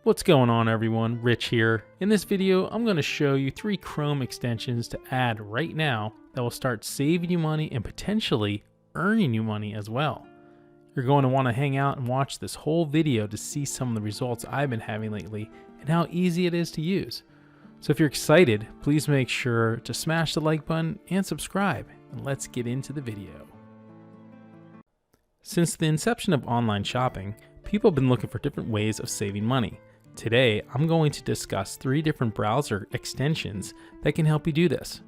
What's going on, everyone? Rich here. In this video, I'm going to show you 3 Chrome extensions to add right now that will start saving you money and potentially earning you money as well. You're going to want to hang out and watch this whole video to see some of the results I've been having lately and how easy it is to use. So if you're excited, please make sure to smash the like button and subscribe, and let's get into the video. Since the inception of online shopping, people have been looking for different ways of saving money. Today, I'm going to discuss 3 different browser extensions that can help you do this.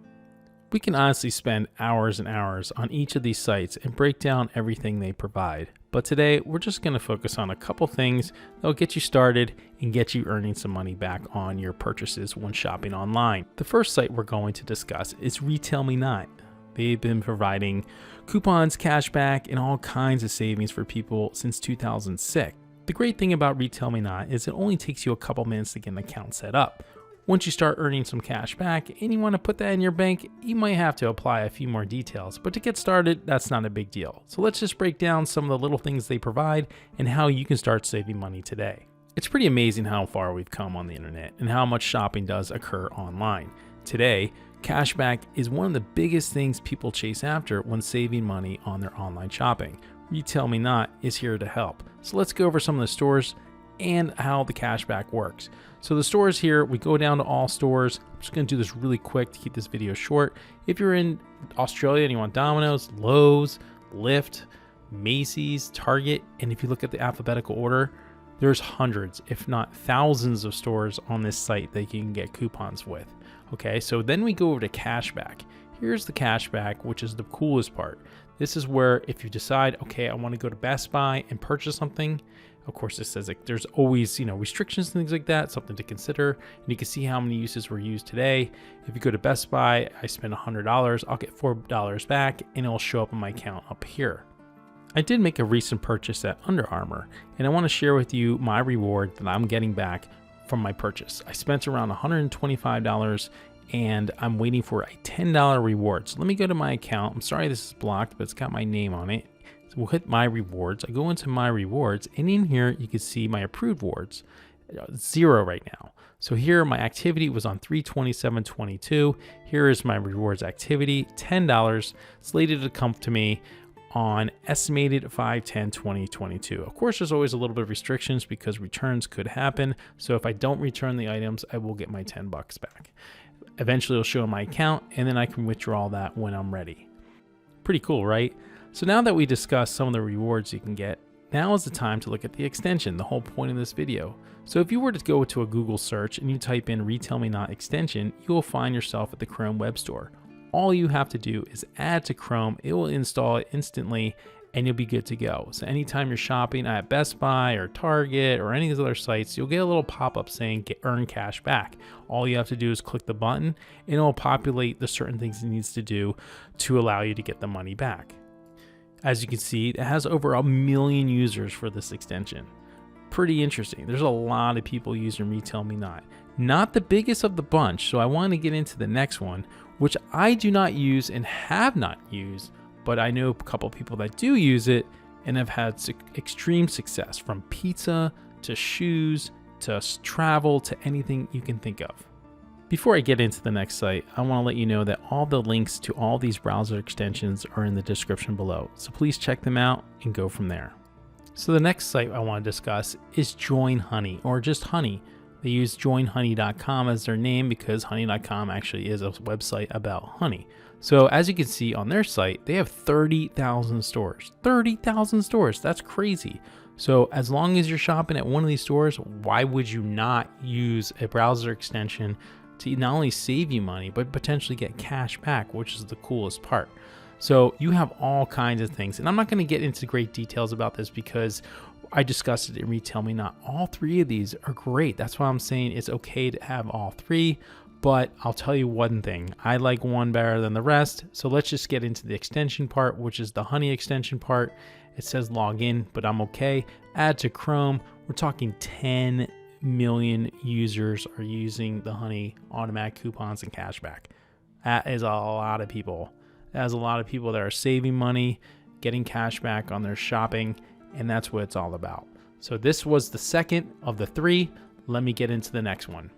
We can honestly spend hours and hours on each of these sites and break down everything they provide, but today we're just going to focus on a couple things that will get you started and get you earning some money back on your purchases when shopping online. The first site we're going to discuss is RetailMeNot. They've been providing coupons, cashback, and all kinds of savings for people since 2006. The great thing about RetailMeNot is it only takes you a couple minutes to get an account set up. Once you start earning some cash back and you want to put that in your bank, you might have to apply a few more details, but to get started, that's not a big deal. So let's just break down some of the little things they provide and how you can start saving money today. It's pretty amazing how far we've come on the internet and how much shopping does occur online. Today, cashback is one of the biggest things people chase after when saving money on their online shopping. RetailMeNot is here to help. So let's go over some of the stores and how the cashback works. So the stores here, we go down to all stores. I'm just going to do this really quick to keep this video short. If you're in Australia and you want Domino's, Lowe's, Lyft, Macy's, Target, and if you look at the alphabetical order, there's hundreds, if not thousands of stores on this site that you can get coupons with. Okay, so then we go over to cashback. Here's the cashback, which is the coolest part. This is where if you decide, okay, I want to go to Best Buy and purchase something, of course, this says like there's always, restrictions and things like that, something to consider. And you can see how many uses were used today. If you go to Best Buy, I spend $100, I'll get $4 back and it'll show up in my account up here. I did make a recent purchase at Under Armour, and I want to share with you my reward that I'm getting back from my purchase. I spent around $125 and I'm waiting for a $10 reward. So let me go to my account. I'm sorry this is blocked, but it's got my name on it. So we'll hit my rewards. I go into my rewards, and in here you can see my approved rewards. 0 right now. So here my activity was on 3/27/22. Here is my rewards activity, $10, slated to come to me on estimated 5/10/2022. Of course, there's always a little bit of restrictions because returns could happen. So if I don't return the items, I will get my $10 back. Eventually it'll show in my account, and then I can withdraw that when I'm ready. Pretty cool, right? So now that we discussed some of the rewards you can get, now is the time to look at the extension, the whole point of this video. So if you were to go to a Google search and you type in RetailMeNot extension, you will find yourself at the Chrome web store. All you have to do is add to Chrome, it will install it instantly, and you'll be good to go. So anytime you're shopping at Best Buy or Target or any of these other sites, you'll get a little pop-up saying earn cash back. All you have to do is click the button and it'll populate the certain things it needs to do to allow you to get the money back. As you can see, it has over 1 million users for this extension. Pretty interesting. There's a lot of people using RetailMeNot. Not the biggest of the bunch, so I want to get into the next one, which I do not use and have not used, but I know a couple people that do use it and have had extreme success, from pizza to shoes to travel to anything you can think of. Before I get into the next site, I want to let you know that all the links to all these browser extensions are in the description below, so please check them out and go from there. So the next site I want to discuss is Join Honey, or just Honey. They use joinhoney.com as their name because honey.com actually is a website about honey. So as you can see on their site, they have 30,000 stores. 30,000 stores, that's crazy. So as long as you're shopping at one of these stores, why would you not use a browser extension to not only save you money, but potentially get cash back, which is the coolest part. So you have all kinds of things, and I'm not going to get into great details about this because I discussed it in RetailMeNot. All 3 of these are great. That's why I'm saying it's okay to have all 3, but I'll tell you one thing. I like one better than the rest. So let's just get into the extension part, which is the Honey extension part. It says log in, but I'm okay. Add to Chrome. We're talking 10 million users are using the Honey automatic coupons and cashback. That is a lot of people. That is a lot of people that are saving money, getting cash back on their shopping, and that's what it's all about. So this was the second of the 3. let me get into the next one.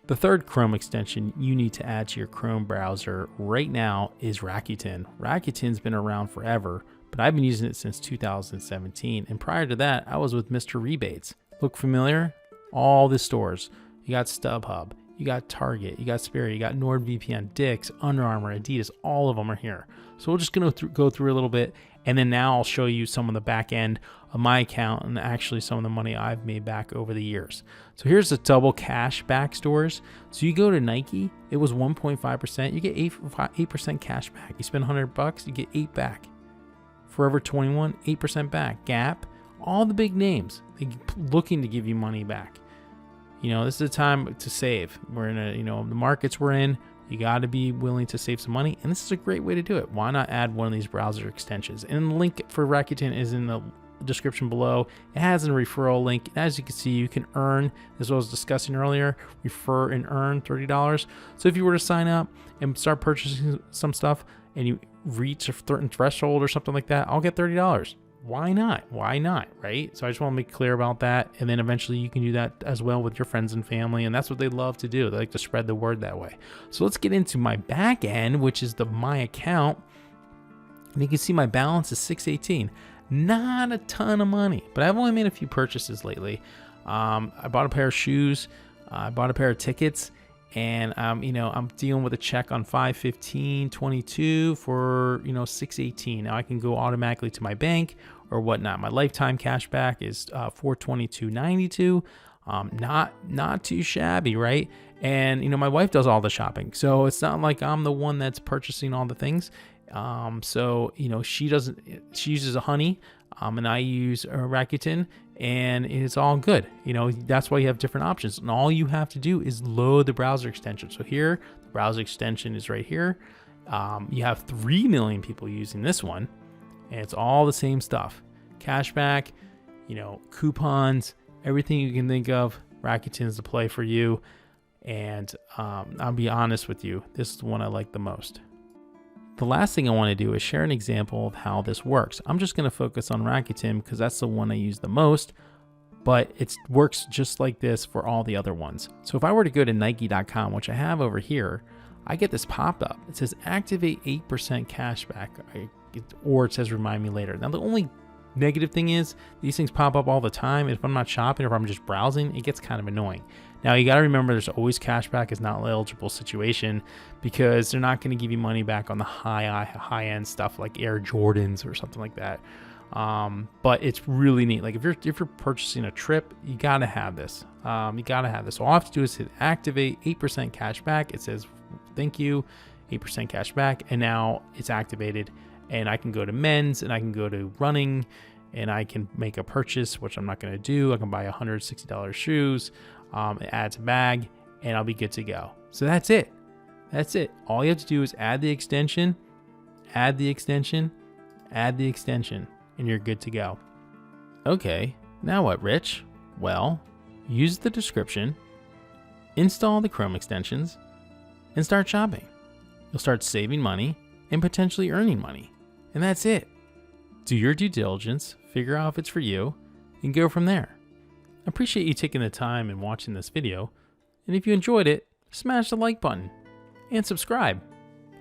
The third Chrome extension you need to add to your Chrome browser right now is Rakuten. Rakuten's been around forever, but I've been using it since 2017. And prior to that, I was with Mr. Rebates. Look familiar? All the stores. You got StubHub, you got Target, you got Spirit, you got NordVPN, Dick's, Under Armour, Adidas, all of them are here. So we're just gonna go through a little bit, and then now I'll show you some of the back end of my account and actually some of the money I've made back over the years. So here's the double cashback stores. So you go to Nike, it was 1.5%, you get 8% cash back. You spend $100, you get 8 back. Forever 21, 8% back. Gap, all the big names, they looking to give you money back. You know, this is a time to save. We're in the markets we're in, you got to be willing to save some money, and this is a great way to do it. Why not add one of these browser extensions? And the link for Rakuten is in the description below. It has a referral link. As you can see, you can earn, as I was discussing earlier, refer and earn $30. So if you were to sign up and start purchasing some stuff and you reach a certain threshold or something like that, I'll get $30. Why not? Why not, right? So I just want to make clear about that. And then eventually you can do that as well with your friends and family. And that's what they love to do. They like to spread the word that way. So let's get into my back end, which is my account. And you can see my balance is $618. Not a ton of money, but I've only made a few purchases lately. I bought a pair of shoes. I bought a pair of tickets. And I'm dealing with a check on 5/15/22 for $618. Now I can go automatically to my bank or whatnot. My lifetime cash back is $422.92. Not too shabby, right? And my wife does all the shopping, so it's not like I'm the one that's purchasing all the things. So she doesn't. She uses a Honey, and I use a Rakuten, and it's all good. That's why you have different options, and all you have to do is load the browser extension. So here, the browser extension is right here. You have 3 million people using this one, and it's all the same stuff: cashback, coupons, everything you can think of. Rakuten's the play for you, and I'll be honest with you, this is the one I like the most. The last thing I want to do is share an example of how this works. I'm just going to focus on Rakuten because that's the one I use the most, but it works just like this for all the other ones. So if I were to go to Nike.com, which I have over here, I get this pop-up. It says activate 8% cashback, or it says remind me later. Now the only negative thing is these things pop up all the time. If I'm not shopping or if I'm just browsing, it gets kind of annoying. Now you got to remember there's always cashback is not an eligible situation because they're not going to give you money back on the high end stuff like Air Jordans or something like that. But it's really neat. Like if you're purchasing a trip, you got to have this. So all I have to do is hit activate 8% cashback. It says thank you, 8% cashback, and now it's activated. And I can go to men's, and I can go to running, and I can make a purchase, which I'm not going to do. I can buy $160 shoes. It adds a bag, and I'll be good to go. So that's it. That's it. All you have to do is add the extension, add the extension, add the extension, and you're good to go. Okay, now what, Rich? Well, use the description, install the Chrome extensions, and start shopping. You'll start saving money and potentially earning money. And that's it. Do your due diligence, figure out if it's for you, and go from there. I appreciate you taking the time and watching this video. And if you enjoyed it, smash the like button and subscribe.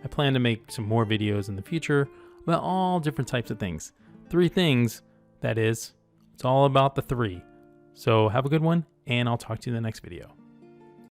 I plan to make some more videos in the future about all different types of things. 3 things, that is. It's all about the 3. So have a good one, and I'll talk to you in the next video.